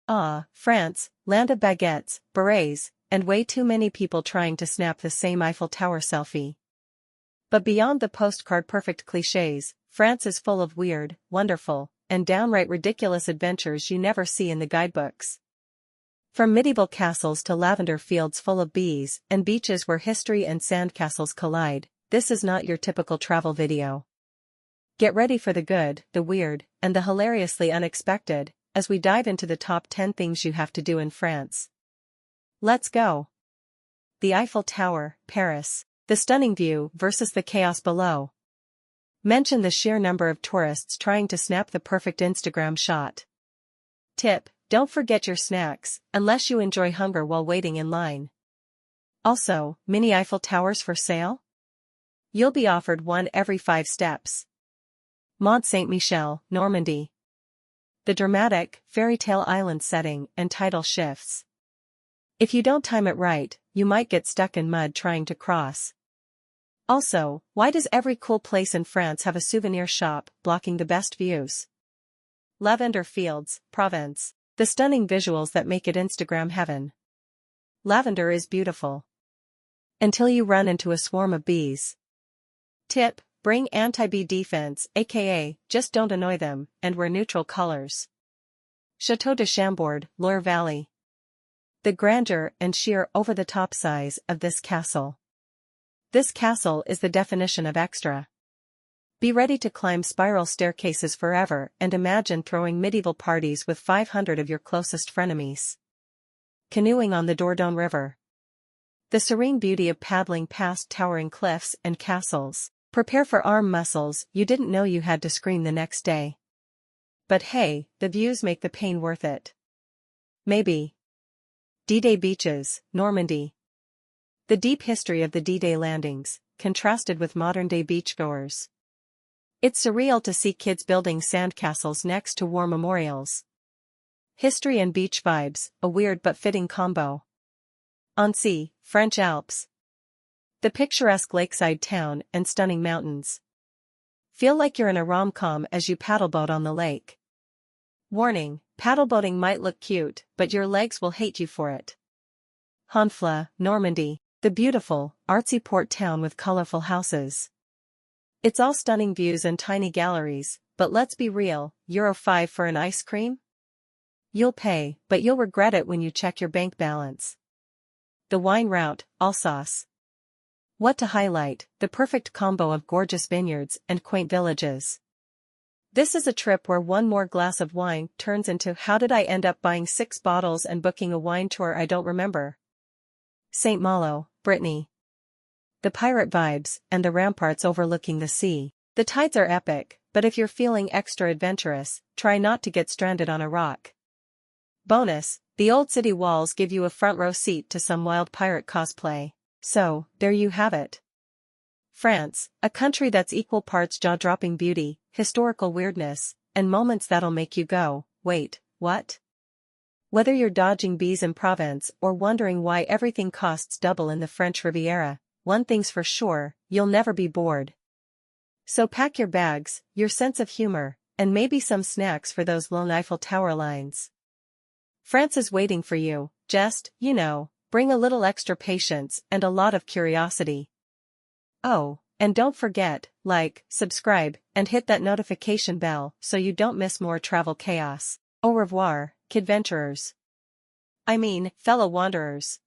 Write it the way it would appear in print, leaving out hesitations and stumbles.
Ah, France, land of baguettes, berets, and way too many people trying to snap the same Eiffel Tower selfie. But beyond the postcard-perfect clichés, France is full of weird, wonderful, and downright ridiculous adventures you never see in the guidebooks. From medieval castles to lavender fields full of bees and beaches where history and sandcastles collide, this is not your typical travel video. Get ready for the good, the weird, and the hilariously unexpected, as we dive into the top 10 things you have to do in France. Let's go! The Eiffel Tower, Paris. The stunning view versus the chaos below. Mention the sheer number of tourists trying to snap the perfect Instagram shot. Tip: don't forget your snacks, unless you enjoy hunger while waiting in line. Also, mini Eiffel Towers for sale? You'll be offered one every 5 steps. Mont Saint-Michel, Normandy. The dramatic, fairy tale island setting and tidal shifts. If you don't time it right, you might get stuck in mud trying to cross. Also, why does every cool place in France have a souvenir shop blocking the best views? Lavender fields, Provence. The stunning visuals that make it Instagram heaven. Lavender is beautiful. Until you run into a swarm of bees. Tip: bring anti-bee defense, aka, just don't annoy them, and wear neutral colors. Château de Chambord, Loire Valley. The grandeur and sheer over-the-top size of this castle. This castle is the definition of extra. Be ready to climb spiral staircases forever and imagine throwing medieval parties with 500 of your closest frenemies. Canoeing on the Dordogne River. The serene beauty of paddling past towering cliffs and castles. Prepare for arm muscles you didn't know you had to scream the next day. But hey, the views make the pain worth it. Maybe. D-Day beaches, Normandy. The deep history of the D-Day landings, contrasted with modern-day beachgoers. It's surreal to see kids building sandcastles next to war memorials. History and beach vibes, a weird but fitting combo. Annecy, French Alps. The picturesque lakeside town and stunning mountains. Feel like you're in a rom-com as you paddleboat on the lake. Warning: paddleboating might look cute, but your legs will hate you for it. Honfleur, Normandy. The beautiful, artsy port town with colorful houses. It's all stunning views and tiny galleries, but let's be real, €5 for an ice cream? You'll pay, but you'll regret it when you check your bank balance. The wine route, Alsace. What to highlight: the perfect combo of gorgeous vineyards and quaint villages. This is a trip where one more glass of wine turns into how did I end up buying 6 bottles and booking a wine tour I don't remember. Saint Malo, Brittany. The pirate vibes and the ramparts overlooking the sea. The tides are epic, but if you're feeling extra adventurous, try not to get stranded on a rock. Bonus: the old city walls give you a front row seat to some wild pirate cosplay. So, there you have it. France, a country that's equal parts jaw-dropping beauty, historical weirdness, and moments that'll make you go, wait, what? Whether you're dodging bees in Provence or wondering why everything costs double in the French Riviera, one thing's for sure, you'll never be bored. So pack your bags, your sense of humor, and maybe some snacks for those lone Eiffel Tower lines. France is waiting for you, just, bring a little extra patience and a lot of curiosity. Oh, and don't forget, like, subscribe, and hit that notification bell so you don't miss more travel chaos. Au revoir, kidventurers. I mean, fellow wanderers.